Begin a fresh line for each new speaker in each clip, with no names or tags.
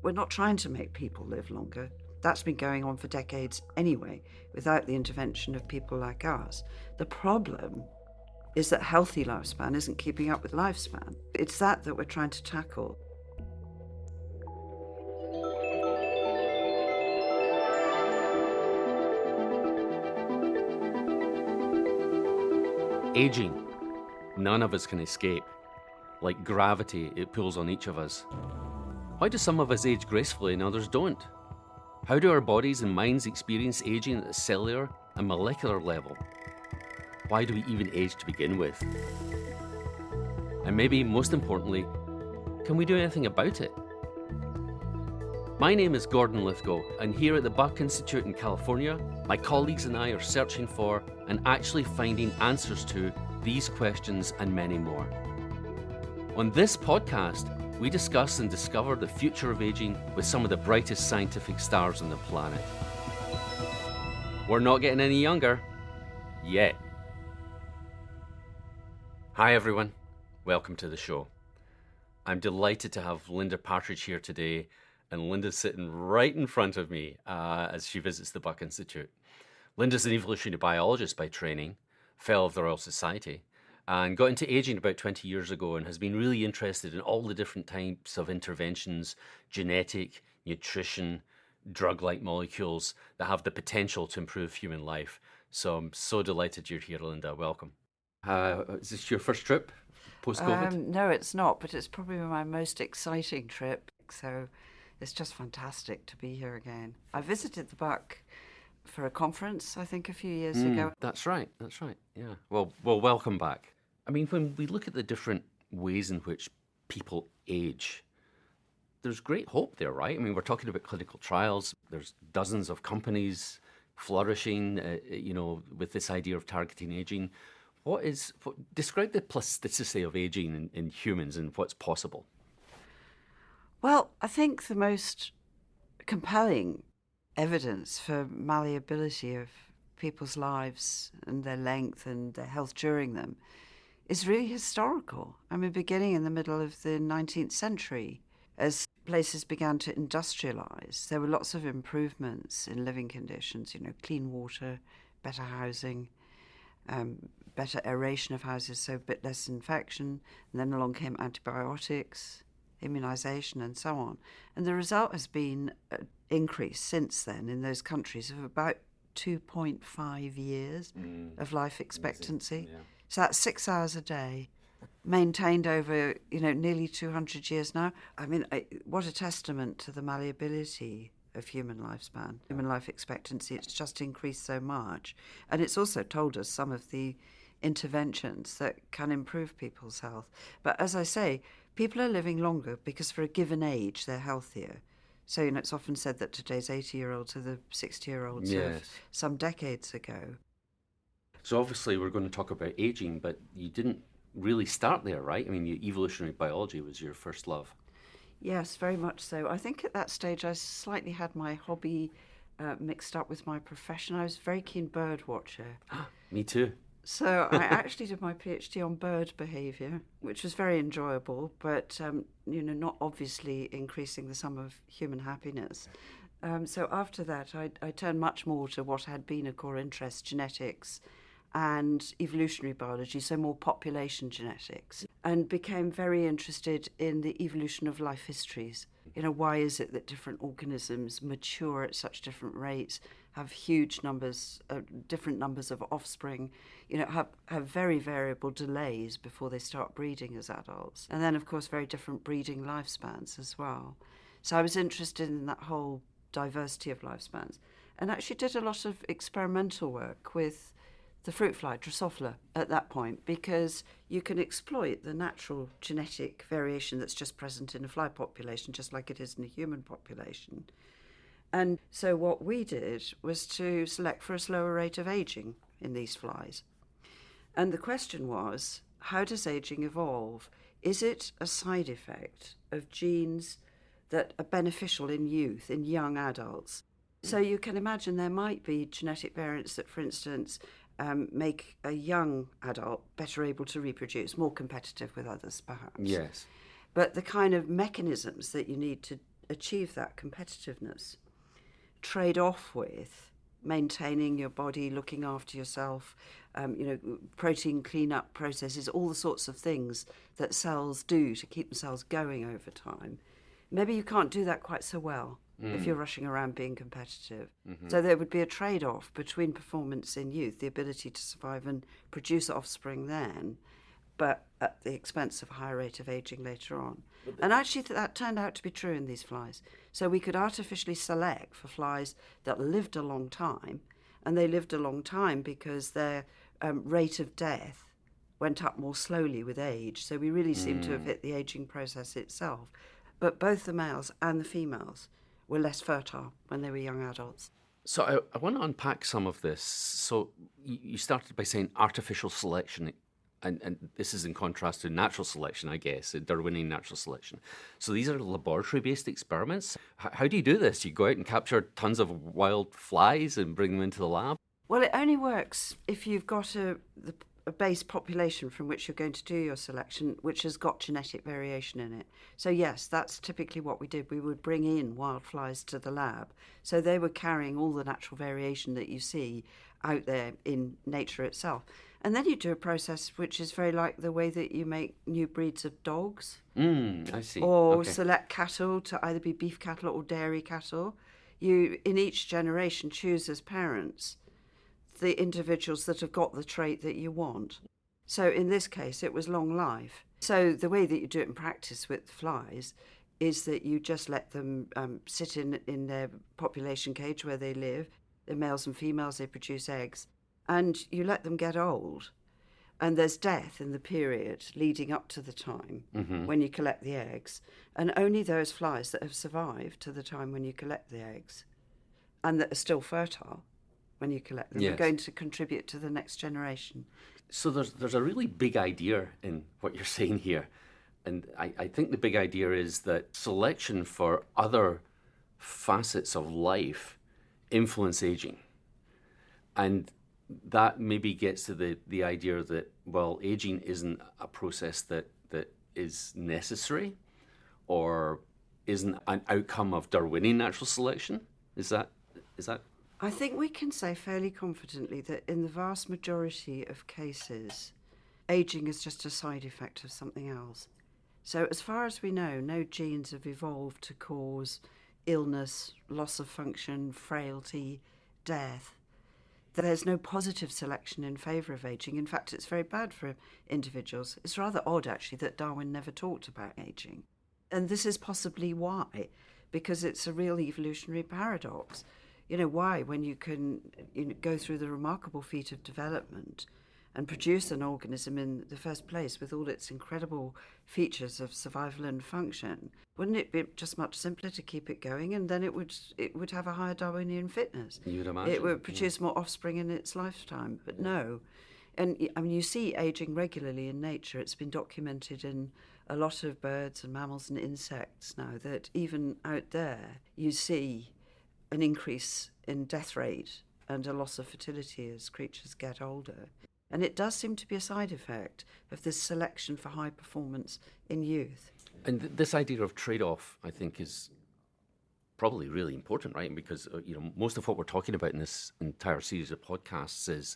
We're not trying to make people live longer. That's been going on for decades anyway, without the intervention of people like us. The problem is that healthy lifespan isn't keeping up with lifespan. It's that we're trying to tackle.
Aging. None of us can escape. Like gravity, it pulls on each of us. Why do some of us age gracefully and others don't? How do our bodies and minds experience aging at the cellular and molecular level? Why do we even age to begin with? And maybe most importantly, can we do anything about it? My name is Gordon Lithgow, and here at the Buck Institute in California, my colleagues and I are searching for and actually finding answers to these questions and many more. On this podcast, we discuss and discover the future of aging with some of the brightest scientific stars on the planet. We're not getting any younger, yet. Hi everyone, welcome to the show. I'm delighted to have Linda Partridge here today, and Linda's sitting right in front of me as she visits the Buck Institute. Linda's an evolutionary biologist by training, fellow of the Royal Society, and got into aging about 20 years ago and has been really interested in all the different types of interventions, genetic, nutrition, drug-like molecules that have the potential to improve human life. So I'm so delighted you're here, Linda. Welcome. Is this your first trip post-COVID?
No, it's not, but it's probably my most exciting trip. So it's just fantastic to be here again. I visited the Buck for a conference, I think, a few years ago.
That's right, yeah. Well, welcome back. I mean, when we look at the different ways in which people age, there's great hope there, right? I mean, we're talking about clinical trials. There's dozens of companies flourishing, with this idea of targeting aging. Describe the plasticity of aging in humans and what's possible.
Well, I think the most compelling evidence for malleability of people's lives and their length and their health during them is really historical. I mean, beginning in the middle of the 19th century, as places began to industrialize, there were lots of improvements in living conditions, clean water, better housing, better aeration of houses, so a bit less infection. And then along came antibiotics, immunization, and so on. And the result has been an increase since then in those countries of about 2.5 years of life expectancy.
Yeah.
So that's 6 hours a day, maintained over, nearly 200 years now. I mean, what a testament to the malleability of human lifespan, human life expectancy. It's just increased so much. And it's also told us some of the interventions that can improve people's health. But as I say, people are living longer because for a given age, they're healthier. So, it's often said that today's 80-year-olds are the 60-year-olds of some decades ago.
So obviously we're going to talk about aging, but you didn't really start there, right? I mean, evolutionary biology was your first love.
Yes, very much so. I think at that stage I slightly had my hobby mixed up with my profession. I was a very keen bird watcher.
Me too.
So I actually did my PhD on bird behaviour, which was very enjoyable, but not obviously increasing the sum of human happiness. So after that, I turned much more to what had been a core interest, genetics and evolutionary biology, so more population genetics, and became very interested in the evolution of life histories. Why is it that different organisms mature at such different rates, have huge numbers, different numbers of offspring, have very variable delays before they start breeding as adults. And then, of course, very different breeding lifespans as well. So I was interested in that whole diversity of lifespans, and actually did a lot of experimental work with the fruit fly, Drosophila, at that point, because you can exploit the natural genetic variation that's just present in a fly population, just like it is in a human population. And so what we did was to select for a slower rate of aging in these flies. And the question was, how does aging evolve? Is it a side effect of genes that are beneficial in youth, in young adults? So you can imagine there might be genetic variants that, for instance, make a young adult better able to reproduce, more competitive with others, perhaps.
Yes.
But the kind of mechanisms that you need to achieve that competitiveness, trade off with maintaining your body, looking after yourself, protein cleanup processes, all the sorts of things that cells do to keep themselves going over time. Maybe you can't do that quite so well if you're rushing around being competitive. Mm-hmm. So there would be a trade-off between performance in youth, the ability to survive and produce offspring then, but at the expense of a higher rate of aging later on. And actually that turned out to be true in these flies. So we could artificially select for flies that lived a long time, and they lived a long time because their rate of death went up more slowly with age. So we really seem to have hit the aging process itself. But both the males and the females were less fertile when they were young adults.
So I want to unpack some of this. So you started by saying artificial selection, and this is in contrast to natural selection, I guess, Darwinian natural selection. So these are laboratory-based experiments. How do you do this? You go out and capture tons of wild flies and bring them into the lab?
Well, it only works if you've got a base population from which you're going to do your selection, which has got genetic variation in it. So yes, that's typically what we did. We would bring in wildflies to the lab. So they were carrying all the natural variation that you see out there in nature itself. And then you do a process which is very like the way that you make new breeds of dogs.
I see.
Or select cattle to either be beef cattle or dairy cattle. You, in each generation, choose as parents the individuals that have got the trait that you want. So in this case, it was long life. So the way that you do it in practice with flies is that you just let them sit in their population cage where they live. They're males and females, they produce eggs. And you let them get old. And there's death in the period leading up to the time when you collect the eggs. And only those flies that have survived to the time when you collect the eggs and that are still fertile when you collect them are going to contribute to the next generation.
So there's a really big idea in what you're saying here. And I think the big idea is that selection for other facets of life influence aging. And that maybe gets to the idea that, well, aging isn't a process that is necessary or isn't an outcome of Darwinian natural selection. Is that?
I think we can say fairly confidently that in the vast majority of cases, aging is just a side effect of something else. So as far as we know, no genes have evolved to cause illness, loss of function, frailty, death. There's no positive selection in favour of ageing. In fact, it's very bad for individuals. It's rather odd, actually, that Darwin never talked about ageing. And this is possibly why, because it's a real evolutionary paradox. Why, when you can go through the remarkable feat of development and produce an organism in the first place with all its incredible features of survival and function, wouldn't it be just much simpler to keep it going, and then it would have a higher Darwinian fitness?
You would imagine.
It would produce more offspring in its lifetime, but no. And I mean, you see aging regularly in nature. It's been documented in a lot of birds and mammals and insects now, that even out there you see an increase in death rate and a loss of fertility as creatures get older. And it does seem to be a side effect of this selection for high performance in youth.
And this idea of trade-off, I think, is probably really important, right? Because most of what we're talking about in this entire series of podcasts is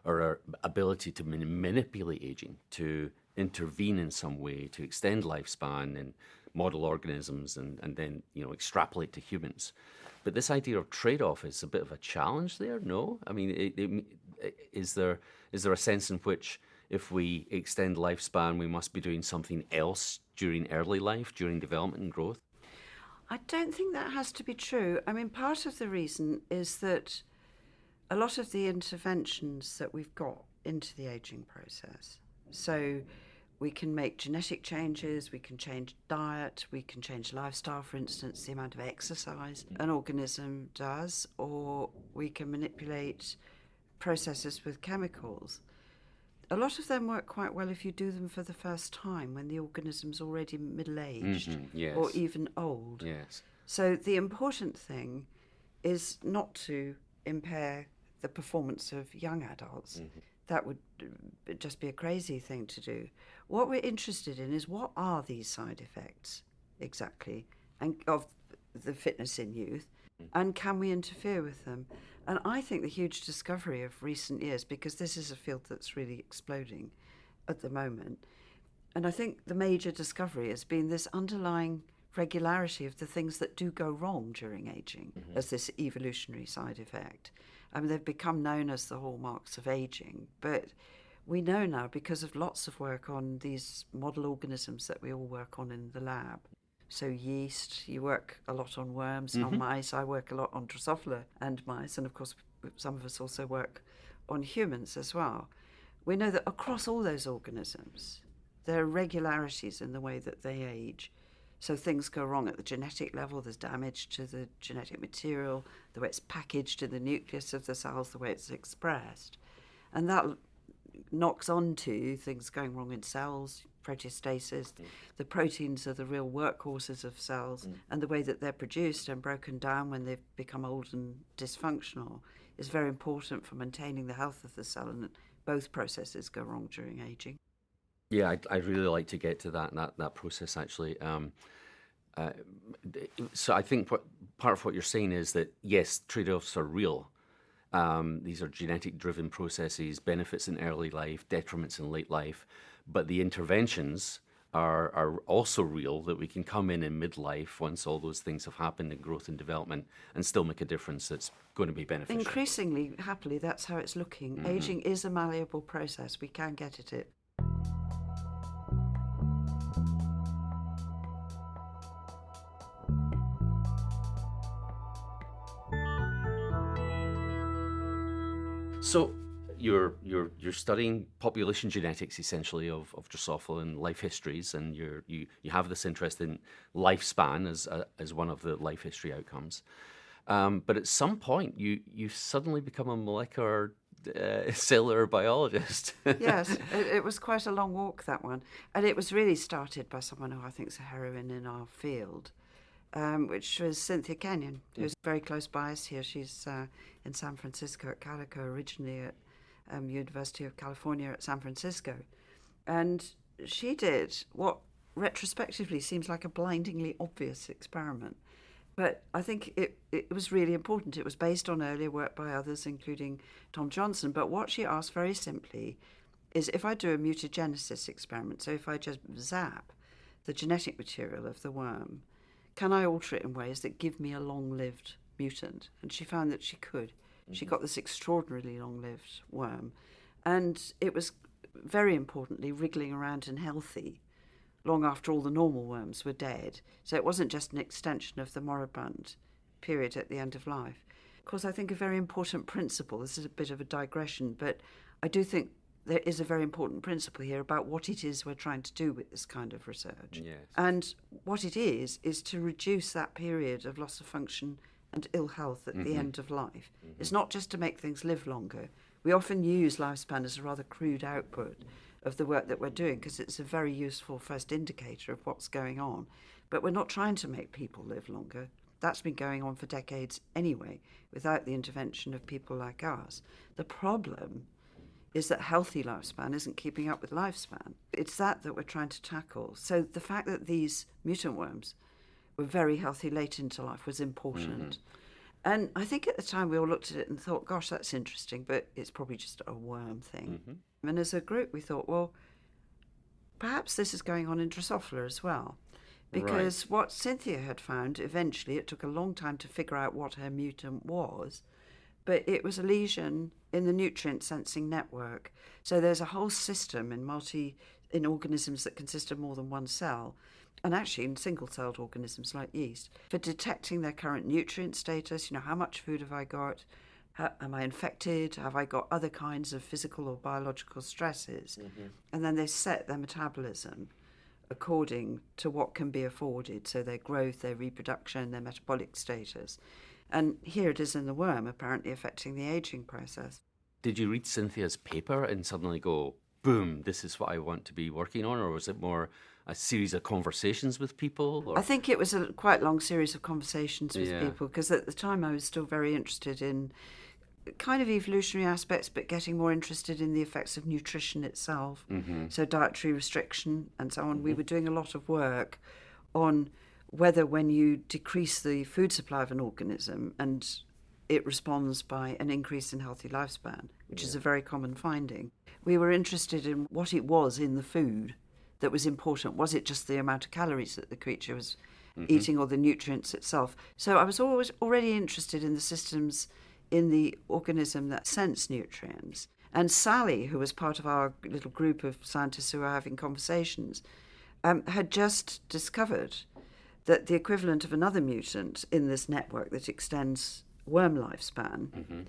our ability to manipulate aging, to intervene in some way, to extend lifespan and model organisms, and then extrapolate to humans. But this idea of trade-off is a bit of a challenge there, no? I mean, is there a sense in which if we extend lifespan, we must be doing something else during early life, during development and growth?
I don't think that has to be true. I mean, part of the reason is that a lot of the interventions that we've got into the aging process, so we can make genetic changes, we can change diet, we can change lifestyle, for instance, the amount of exercise an organism does, or we can manipulate processes with chemicals. A lot of them work quite well if you do them for the first time when the organism's already middle-aged or even old.
Yes.
So the important thing is not to impair the performance of young adults. That would just be a crazy thing to do. What we're interested in is, what are these side effects exactly, and of the fitness in youth, and can we interfere with them? And I think the huge discovery of recent years, because this is a field that's really exploding at the moment, and I think the major discovery has been this underlying regularity of the things that do go wrong during aging as this evolutionary side effect. I mean, they've become known as the hallmarks of aging, but we know now, because of lots of work on these model organisms that we all work on in the lab. So yeast, you work a lot on worms, on mice. I work a lot on Drosophila and mice, and of course some of us also work on humans as well. We know that across all those organisms, there are regularities in the way that they age. So things go wrong at the genetic level. There's damage to the genetic material, the way it's packaged in the nucleus of the cells, the way it's expressed. And that knocks on to things going wrong in cells, proteostasis. The proteins are the real workhorses of cells, and the way that they're produced and broken down when they've become old and dysfunctional is very important for maintaining the health of the cell, and both processes go wrong during aging.
Yeah, I'd really like to get to that process actually. So I think part of what you're saying is that yes, trade-offs are real. These are genetic-driven processes, benefits in early life, detriments in late life, but the interventions are also real, that we can come in midlife once all those things have happened in growth and development and still make a difference that's going to be beneficial.
Increasingly, happily, that's how it's looking. Aging is a malleable process. We can get at it.
So you're studying population genetics essentially of Drosophila and life histories, and you have this interest in lifespan as one of the life history outcomes. But at some point you suddenly become a molecular cellular biologist.
Yes, it was quite a long walk, that one. And it was really started by someone who I think is a heroine in our field, which was Cynthia Kenyon, who's very close by us here. She's in San Francisco at Calico, originally at University of California at San Francisco. And she did what retrospectively seems like a blindingly obvious experiment. But I think it was really important. It was based on earlier work by others, including Tom Johnson. But what she asked very simply is, if I do a mutagenesis experiment, so if I just zap the genetic material of the worm, can I alter it in ways that give me a long-lived mutant? And she found that she could. She got this extraordinarily long-lived worm. And it was, very importantly, wriggling around and healthy long after all the normal worms were dead. So it wasn't just an extension of the moribund period at the end of life. Of course, I think a very important principle, this is a bit of a digression, but I do think there is a very important principle here about what it is we're trying to do with this kind of research.
Yes.
And what it is to reduce that period of loss of function and ill health at the end of life. It's not just to make things live longer. We often use lifespan as a rather crude output of the work that we're doing because it's a very useful first indicator of what's going on. But we're not trying to make people live longer. That's been going on for decades anyway, without the intervention of people like us. The problem is that healthy lifespan isn't keeping up with lifespan. It's that we're trying to tackle. So the fact that these mutant worms were very healthy late into life was important. And I think at the time we all looked at it and thought, gosh, that's interesting, but it's probably just a worm thing. And as a group, we thought, well, perhaps this is going on in Drosophila as well. Because what Cynthia had found, eventually, it took a long time to figure out what her mutant was, but it was a lesion in the nutrient sensing network. So there's a whole system in organisms that consist of more than one cell, and actually in single-celled organisms like yeast, for detecting their current nutrient status. How much food have I got? Am I infected? Have I got other kinds of physical or biological stresses? And then they set their metabolism according to what can be afforded, so their growth, their reproduction, their metabolic status. And here it is in the worm, apparently affecting the aging process.
Did you read Cynthia's paper and suddenly go, boom, this is what I want to be working on? Or was it more a series of conversations with people? Or?
I think it was a quite long series of conversations with people, because at the time I was still very interested in kind of evolutionary aspects, but getting more interested in the effects of nutrition itself. So dietary restriction and so on. We were doing a lot of work on whether when you decrease the food supply of an organism and it responds by an increase in healthy lifespan, which is a very common finding. We were interested in what it was in the food that was important. Was it just the amount of calories that the creature was eating or the nutrients itself? So I was always already interested in the systems in the organism that sense nutrients. And Sally, who was part of our little group of scientists who were having conversations, had just discovered that the equivalent of another mutant in this network that extends worm lifespan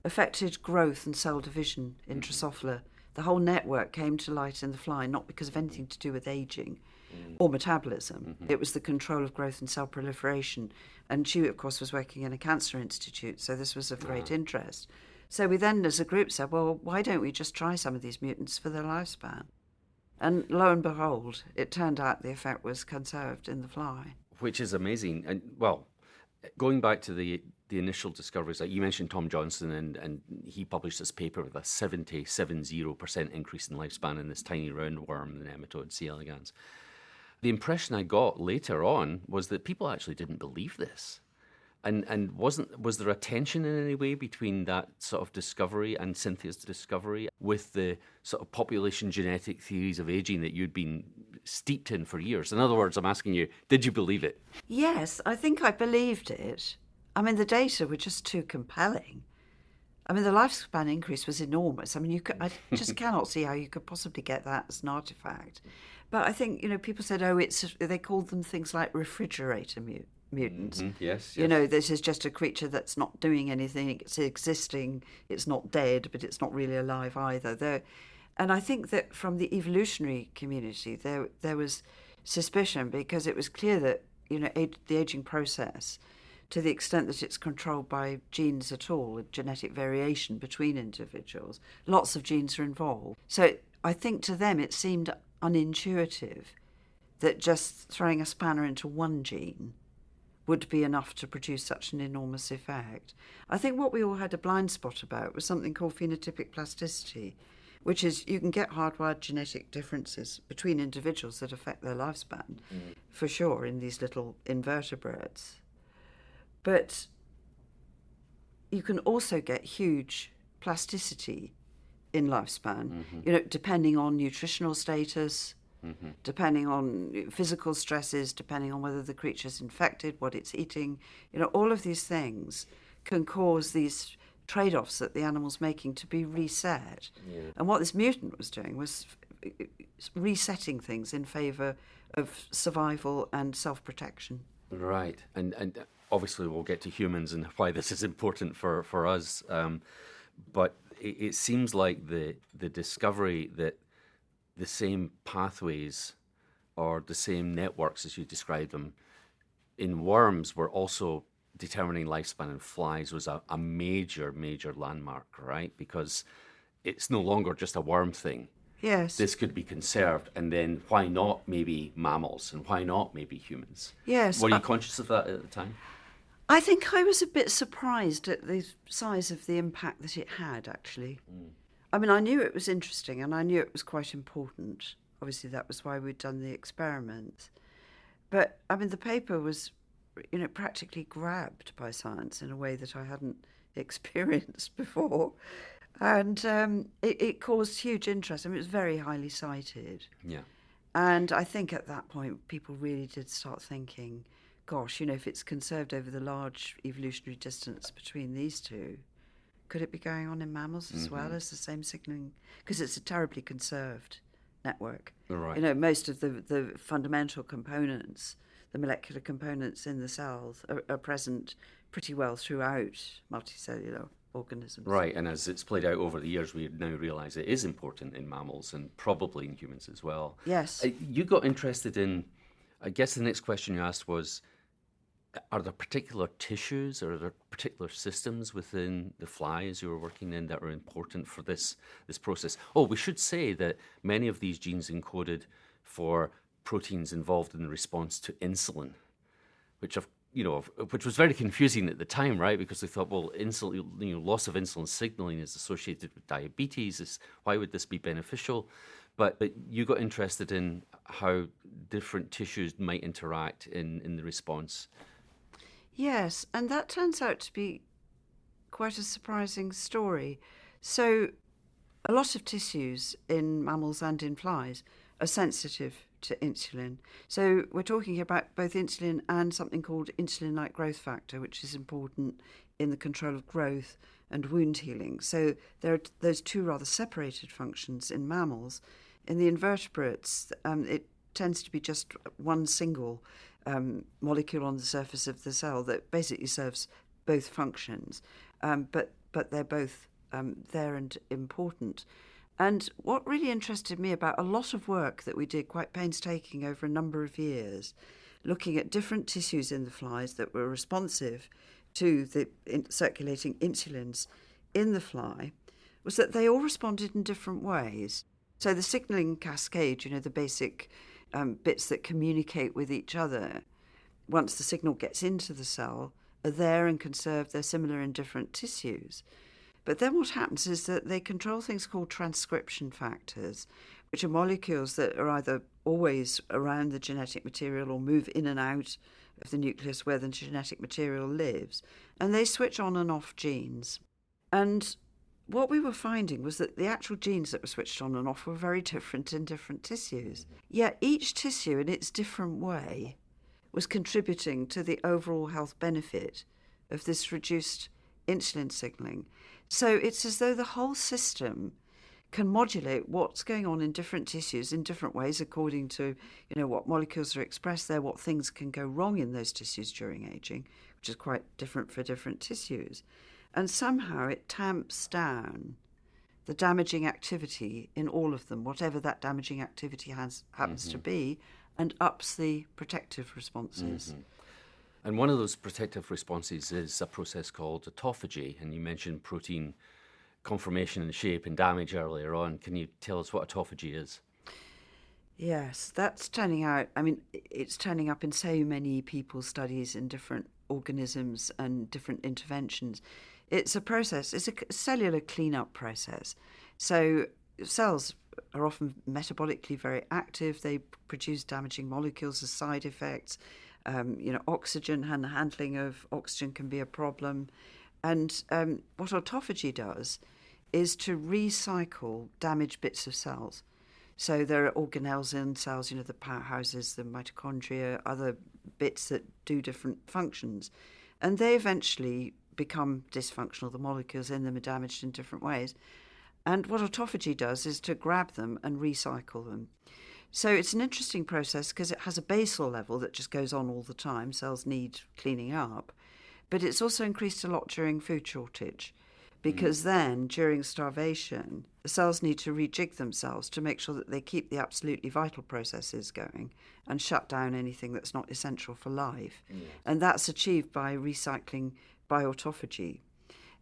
affected growth and cell division in Drosophila. The whole network came to light in the fly, not because of anything to do with aging or metabolism. It was the control of growth and cell proliferation. And she, of course, was working in a cancer institute, so this was of great interest. So we then, as a group, said, well, why don't we just try some of these mutants for their lifespan? And lo and behold, it turned out the effect was conserved in the fly.
Which is amazing. And, well, going back to the initial discoveries, like you mentioned Tom Johnson, and he published this paper with a 70% increase in lifespan in this tiny roundworm, the nematode C. elegans. The impression I got later on was that people actually didn't believe this. And was there a tension in any way between that sort of discovery and Cynthia's discovery with the sort of population genetic theories of aging that you'd been steeped in for years? In other words, I'm asking you, did you believe it?
Yes, I think I believed it. I mean, the data were just too compelling. I mean, the lifespan increase was enormous. I mean, I just cannot see how you could possibly get that as an artifact. But I think, people said, they called them things like refrigerator mutants.
Yes.
This is just a creature that's not doing anything. It's existing. It's not dead, but it's not really alive either. And I think that from the evolutionary community, there was suspicion because it was clear that, the aging process, to the extent that it's controlled by genes at all, genetic variation between individuals, lots of genes are involved. So I think to them it seemed unintuitive that just throwing a spanner into one gene would be enough to produce such an enormous effect. I think what we all had a blind spot about was something called phenotypic plasticity, which is you can get hardwired genetic differences between individuals that affect their lifespan, for sure, in these little invertebrates. But you can also get huge plasticity in lifespan, depending on nutritional status, depending on physical stresses, depending on whether the creature's infected, what it's eating. All of these things can cause these trade-offs that the animal's making to be reset. Yeah. And what this mutant was doing was resetting things in favour of survival and self-protection.
Right. And obviously we'll get to humans and why this is important for us. But it seems like the discovery that the same pathways or the same networks, as you described them, in worms were also determining lifespan in flies was a major, major landmark, right? Because it's no longer just a worm thing.
Yes.
This could be conserved, and then why not maybe mammals, and why not maybe humans?
Yes.
Were you conscious of that at the time?
I think I was a bit surprised at the size of the impact that it had, actually. I mean, I knew it was interesting, and I knew it was quite important. Obviously, that was why we'd done the experiment. But, I mean, the paper was, practically grabbed by science in a way that I hadn't experienced before. And it caused huge interest. I mean, it was very highly cited.
Yeah.
And I think at that point, people really did start thinking, gosh, if it's conserved over the large evolutionary distance between these two, could it be going on in mammals as well as the same signalling? Because it's a terribly conserved network.
Right.
Most of the fundamental components, the molecular components in the cells are present pretty well throughout multicellular organisms.
Right, and as it's played out over the years, we now realise it is important in mammals and probably in humans as well.
Yes.
You got interested in, I guess the next question you asked was, are there particular tissues or are there particular systems within the flies you were working in that are important for this process? Oh, we should say that many of these genes encoded for proteins involved in the response to insulin, which was very confusing at the time, right? Because they thought, well, loss of insulin signaling is associated with diabetes. Why would this be beneficial? But you got interested in how different tissues might interact in the response.
Yes, and that turns out to be quite a surprising story. So, a lot of tissues in mammals and in flies are sensitive to insulin. So, we're talking here about both insulin and something called insulin-like growth factor, which is important in the control of growth and wound healing. So, there are those two rather separated functions in mammals. In the invertebrates, it tends to be just one single molecule on the surface of the cell that basically serves both functions, but they're both there and important. And what really interested me about a lot of work that we did, quite painstaking over a number of years, looking at different tissues in the flies that were responsive to the circulating insulins in the fly, was that they all responded in different ways. So the signaling cascade, the basic bits that communicate with each other, once the signal gets into the cell, are there and can serve. They're similar in different tissues. But then what happens is that they control things called transcription factors, which are molecules that are either always around the genetic material or move in and out of the nucleus where the genetic material lives. And they switch on and off genes. And what we were finding was that the actual genes that were switched on and off were very different in different tissues. Yet each tissue in its different way was contributing to the overall health benefit of this reduced insulin signaling. So it's as though the whole system can modulate what's going on in different tissues in different ways according to, what molecules are expressed there, what things can go wrong in those tissues during aging, which is quite different for different tissues. And somehow it tamps down the damaging activity in all of them, whatever that damaging activity happens to be, and ups the protective responses.
And one of those protective responses is a process called autophagy. And you mentioned protein conformation and shape and damage earlier on. Can you tell us what autophagy is?
Yes, that's turning out, it's turning up in so many people's studies in different organisms and different interventions. It's a process, it's a cellular cleanup process. So cells are often metabolically very active. They produce damaging molecules as side effects. Oxygen and the handling of oxygen can be a problem. And what autophagy does is to recycle damaged bits of cells. So there are organelles in cells, the powerhouses, the mitochondria, other bits that do different functions. And they eventually become dysfunctional. The molecules in them are damaged in different ways. And what autophagy does is to grab them and recycle them. So it's an interesting process because it has a basal level that just goes on all the time. Cells need cleaning up. But it's also increased a lot during food shortage because then during starvation, the cells need to rejig themselves to make sure that they keep the absolutely vital processes going and shut down anything that's not essential for life. And that's achieved by recycling by autophagy.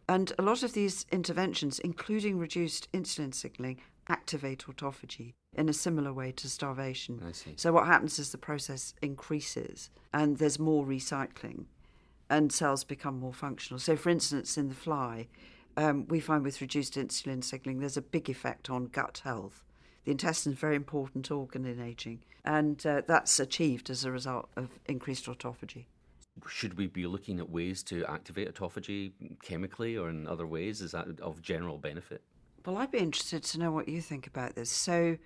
And a lot of these interventions, including reduced insulin signaling, activate autophagy in a similar way to starvation.
I see.
So what happens is the process increases and there's more recycling and cells become more functional. So for instance, in the fly, we find with reduced insulin signaling, there's a big effect on gut health. The intestine is a very important organ in aging, and that's achieved as a result of increased autophagy.
Should we be looking at ways to activate autophagy chemically or in other ways? Is that of general benefit?
Well, I'd be interested to know what you think about this. So,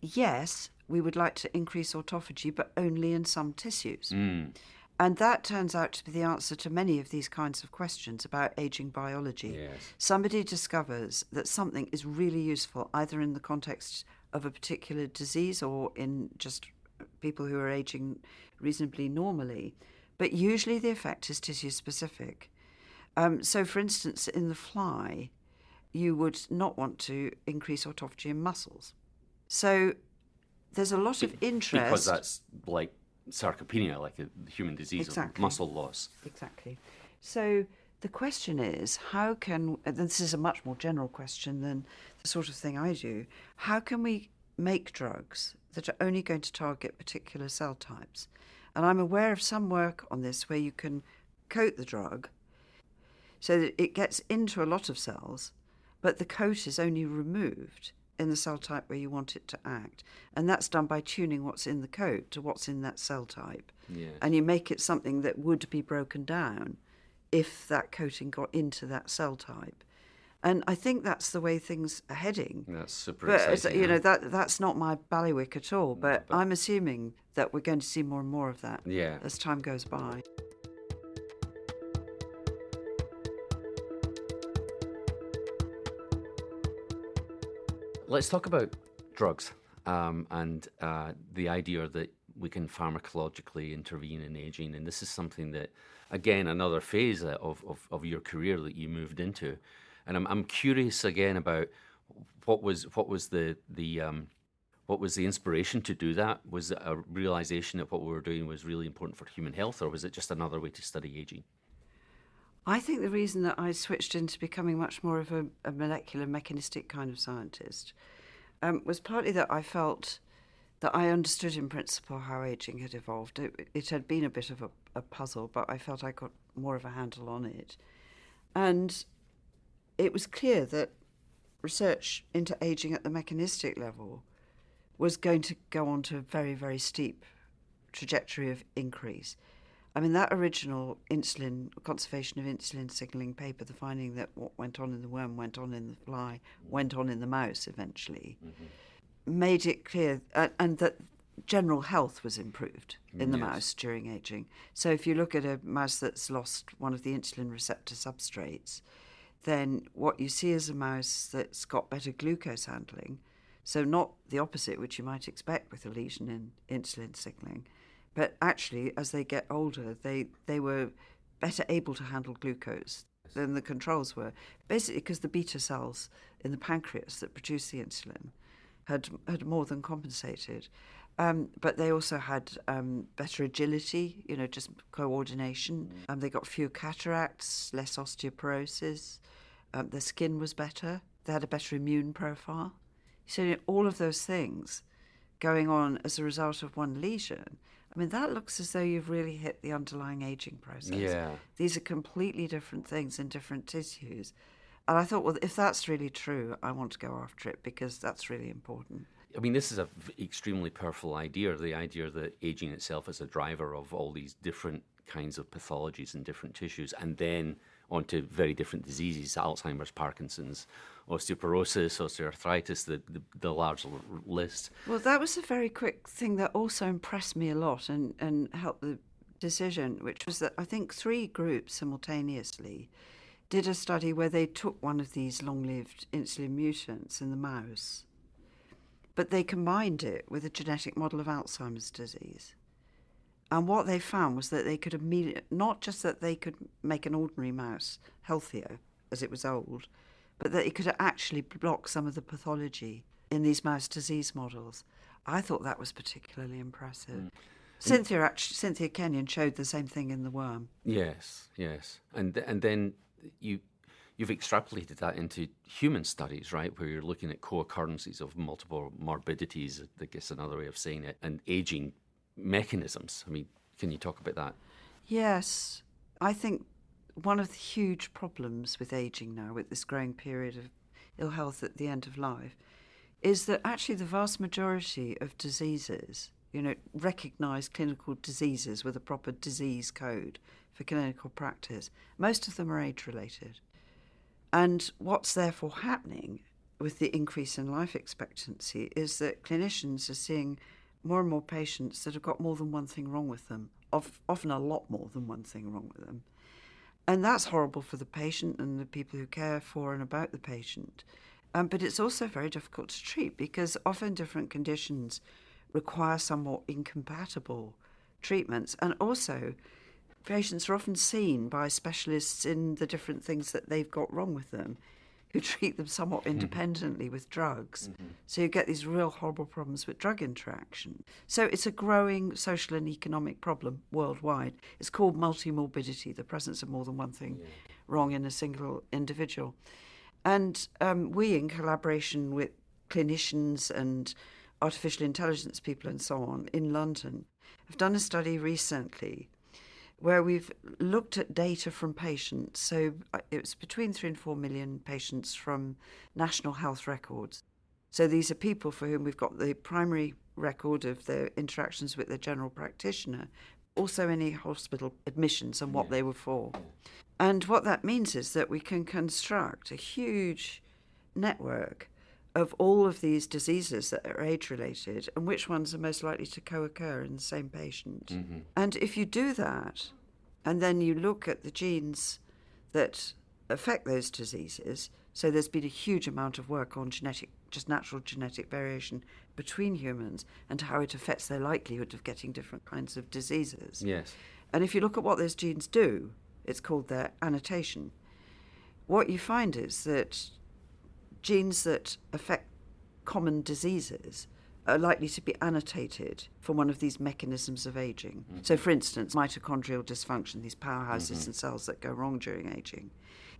yes, we would like to increase autophagy, but only in some tissues. And that turns out to be the answer to many of these kinds of questions about aging biology.
Yes.
Somebody discovers that something is really useful, either in the context of a particular disease or in just people who are aging reasonably normally. But usually the effect is tissue-specific. So, for instance, in the fly, you would not want to increase autophagy in muscles. So there's a lot of interest.
Because that's like sarcopenia, like a human disease
Exactly.
of muscle loss.
Exactly. So the question is, how can, and this is a much more general question than the sort of thing I do, how can we make drugs that are only going to target particular cell types? And I'm aware of some work on this where you can coat the drug so that it gets into a lot of cells, but the coat is only removed in the cell type where you want it to act. And that's done by tuning what's in the coat to what's in that cell type.
Yes.
And you make it something that would be broken down if that coating got into that cell type. And I think that's the way things are heading.
That's super
But
exciting.
you know, that's not my ballywick at all. But I'm assuming that we're going to see more and more of that as time goes by.
Let's talk about drugs and the idea that we can pharmacologically intervene in aging. And this is something that, again, another phase of your career that you moved into. And I'm curious again about what was the inspiration to do that? Was it a realization that what we were doing was really important for human health, or was it just another way to study aging?
I think the reason that I switched into becoming much more of a molecular mechanistic kind of scientist was partly that I felt that I understood in principle how aging had evolved. It had been a bit of a puzzle, but I felt I got more of a handle on it. And it was clear that research into aging at the mechanistic level was going to go on to a very, very steep trajectory of increase. I mean, that original conservation of insulin signaling paper, the finding that what went on in the worm went on in the fly, went on in the mouse eventually, made it clear, and that general health was improved in the mouse during aging. So if you look at a mouse that's lost one of the insulin receptor substrates, then what you see is a mouse that's got better glucose handling. So not the opposite, which you might expect with a lesion in insulin signaling. But actually, as they get older, they were better able to handle glucose than the controls were. Basically, because the beta cells in the pancreas that produce the insulin had more than compensated. But they also had better agility, just coordination. They got fewer cataracts, less osteoporosis. Their skin was better. They had a better immune profile. So all of those things going on as a result of one lesion, I mean, that looks as though you've really hit the underlying aging process.
Yeah.
These are completely different things in different tissues. And I thought, well, if that's really true, I want to go after it because that's really important.
I mean, this is an extremely powerful idea, the idea that aging itself is a driver of all these different kinds of pathologies in different tissues, and then onto very different diseases, Alzheimer's, Parkinson's, osteoporosis, osteoarthritis, the large list.
Well, that was a very quick thing that also impressed me a lot and helped the decision, which was that I think 3 groups simultaneously did a study where they took one of these long-lived insulin mutants in the mouse, but they combined it with a genetic model of Alzheimer's disease. And what they found was that they could not just that they could make an ordinary mouse healthier as it was old, but that it could actually block some of the pathology in these mouse disease models. I thought that was particularly impressive. Cynthia Kenyon showed the same thing in the worm.
Yes. And then you've extrapolated that into human studies, right, where you're looking at co-occurrences of multiple morbidities, I guess another way of saying it, and aging mechanisms. I mean, can you talk about that?
Yes. I think one of the huge problems with aging now, with this growing period of ill health at the end of life, is that actually the vast majority of diseases, recognised clinical diseases with a proper disease code for clinical practice, most of them are age-related. And what's therefore happening with the increase in life expectancy is that clinicians are seeing more and more patients that have got more than one thing wrong with them, often a lot more than one thing wrong with them. And that's horrible for the patient and the people who care for and about the patient. But it's also very difficult to treat because often different conditions require somewhat incompatible treatments. And also, patients are often seen by specialists in the different things that they've got wrong with them, who treat them somewhat independently with drugs. So you get these real horrible problems with drug interaction. So it's a growing social and economic problem worldwide. It's called multimorbidity, the presence of more than one thing wrong in a single individual. And we, in collaboration with clinicians and artificial intelligence people and so on in London, have done a study recently where we've looked at data from patients. So it was between 3 and 4 million patients from national health records. So these are people for whom we've got the primary record of their interactions with their general practitioner, also any hospital admissions and what they were for. And what that means is that we can construct a huge network of all of these diseases that are age-related and which ones are most likely to co-occur in the same patient. Mm-hmm. And if you do that, and then you look at the genes that affect those diseases, so there's been a huge amount of work on just natural genetic variation between humans and how it affects their likelihood of getting different kinds of diseases.
Yes.
And if you look at what those genes do, it's called their annotation. What you find is that genes that affect common diseases are likely to be annotated for one of these mechanisms of aging. Mm-hmm. So, for instance, mitochondrial dysfunction, these powerhouses and cells that go wrong during aging.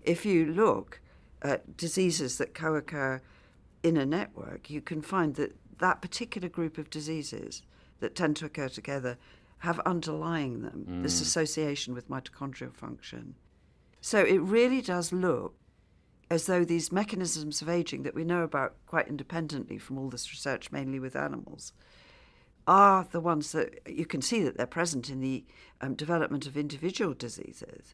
If you look at diseases that co-occur in a network, you can find that that particular group of diseases that tend to occur together have underlying them this association with mitochondrial function. So it really does look as though these mechanisms of aging that we know about quite independently from all this research, mainly with animals, are the ones that you can see that they're present in the development of individual diseases,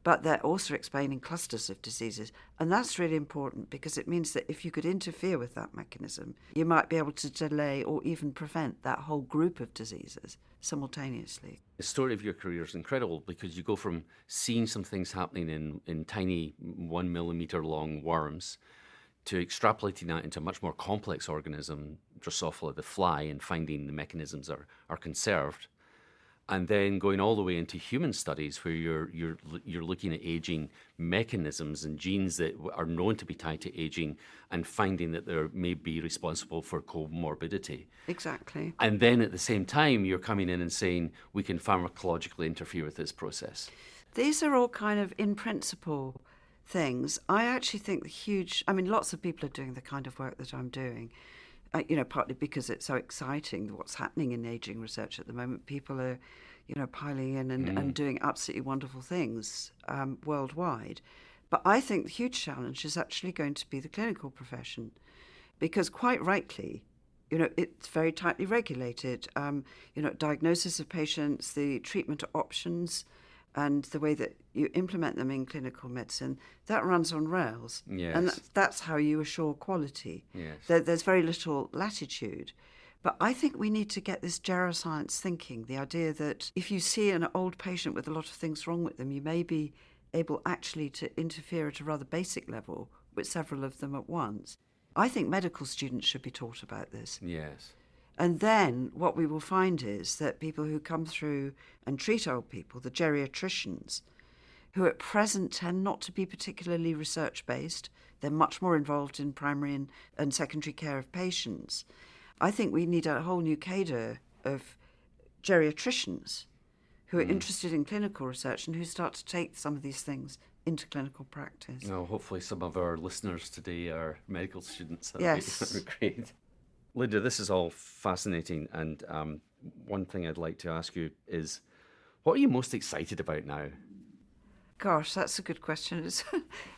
but they're also explaining clusters of diseases. And that's really important because it means that if you could interfere with that mechanism, you might be able to delay or even prevent that whole group of diseases simultaneously.
The story of your career is incredible because you go from seeing some things happening in tiny 1 millimeter long worms to extrapolating that into a much more complex organism, Drosophila, the fly, and finding the mechanisms are conserved. And then going all the way into human studies where you're looking at aging mechanisms and genes that are known to be tied to aging and finding that they may be responsible for comorbidity.
Exactly.
And then at the same time, you're coming in and saying we can pharmacologically interfere with this process.
These are all kind of in principle things. I actually think lots of people are doing the kind of work that I'm doing. Partly because it's so exciting what's happening in aging research at the moment. People are, piling in and doing absolutely wonderful things worldwide. But I think the huge challenge is actually going to be the clinical profession, because quite rightly, it's very tightly regulated. Diagnosis of patients, the treatment options, and the way that you implement them in clinical medicine, that runs on rails.
Yes.
And that's how you assure quality.
Yes.
There's very little latitude. But I think we need to get this geroscience thinking, the idea that if you see an old patient with a lot of things wrong with them, you may be able actually to interfere at a rather basic level with several of them at once. I think medical students should be taught about this.
Yes.
And then what we will find is that people who come through and treat old people, the geriatricians, who at present tend not to be particularly research-based, they're much more involved in primary and secondary care of patients. I think we need a whole new cadre of geriatricians who are interested in clinical research and who start to take some of these things into clinical practice.
Well, hopefully some of our listeners today are medical students.
Yes.
That'd be great. Linda, this is all fascinating, and one thing I'd like to ask you is, what are you most excited about now?
Gosh, that's a good question,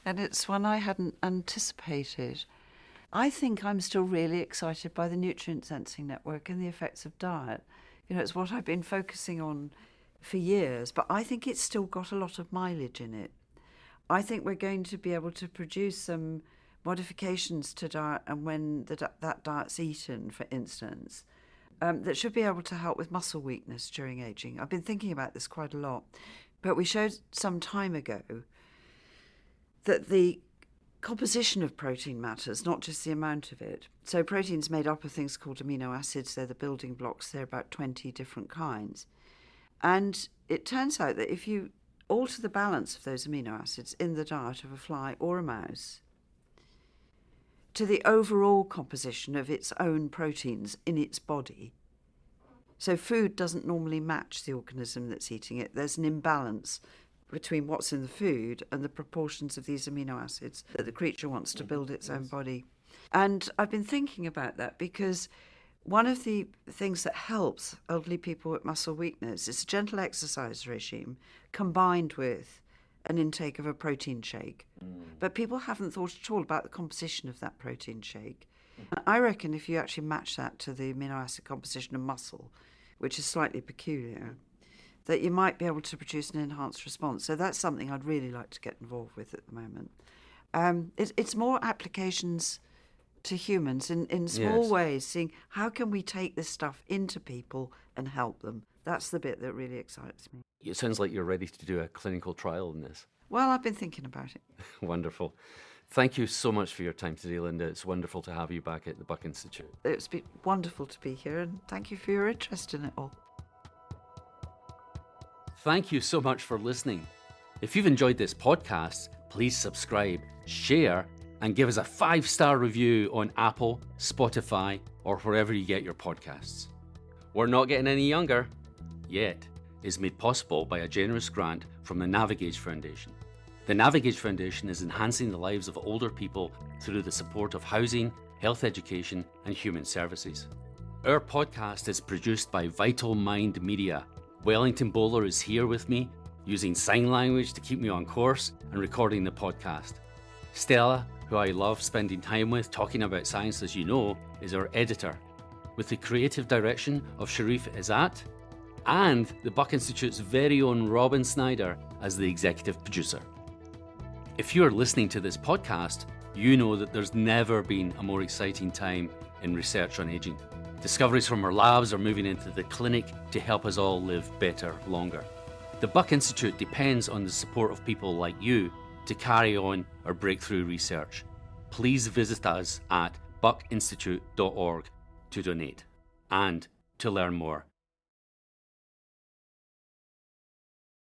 and it's one I hadn't anticipated. I think I'm still really excited by the nutrient sensing network and the effects of diet. It's what I've been focusing on for years, but I think it's still got a lot of mileage in it. I think we're going to be able to produce some modifications to diet, and when that diet's eaten, for instance, that should be able to help with muscle weakness during aging. I've been thinking about this quite a lot, but we showed some time ago that the composition of protein matters, not just the amount of it. So protein's made up of things called amino acids. They're the building blocks. There are about 20 different kinds. And it turns out that if you alter the balance of those amino acids in the diet of a fly or a mouse to the overall composition of its own proteins in its body. So food doesn't normally match the organism that's eating it. There's an imbalance between what's in the food and the proportions of these amino acids that the creature wants to build its own body. And I've been thinking about that because one of the things that helps elderly people with muscle weakness is a gentle exercise regime combined with an intake of a protein shake. But people haven't thought at all about the composition of that protein shake. I reckon if you actually match that to the amino acid composition of muscle, which is slightly peculiar, that you might be able to produce an enhanced response. So that's something I'd really like to get involved with at the moment. It's more applications to humans in small ways, seeing how can we take this stuff into people and help them. That's the bit that really excites me.
It sounds like you're ready to do a clinical trial in this.
Well, I've been thinking about it.
Wonderful. Thank you so much for your time today, Linda. It's wonderful to have you back at the Buck Institute.
It's been wonderful to be here, and thank you for your interest in it all.
Thank you so much for listening. If you've enjoyed this podcast, please subscribe, share, and give us a 5-star review on Apple, Spotify, or wherever you get your podcasts. We're not getting any younger, yet, is made possible by a generous grant from the Navigage Foundation. The Navigage Foundation is enhancing the lives of older people through the support of housing, health education, and human services. Our podcast is produced by Vital Mind Media. Wellington Bowler is here with me, using sign language to keep me on course and recording the podcast. Stella, who I love spending time with talking about science as you know, is our editor, with the creative direction of Sharif Izzat and the Buck Institute's very own Robin Snyder as the executive producer. If you're listening to this podcast, you know that there's never been a more exciting time in research on aging. Discoveries from our labs are moving into the clinic to help us all live better, longer. The Buck Institute depends on the support of people like you to carry on our breakthrough research. Please visit us at buckinstitute.org to donate and to learn more.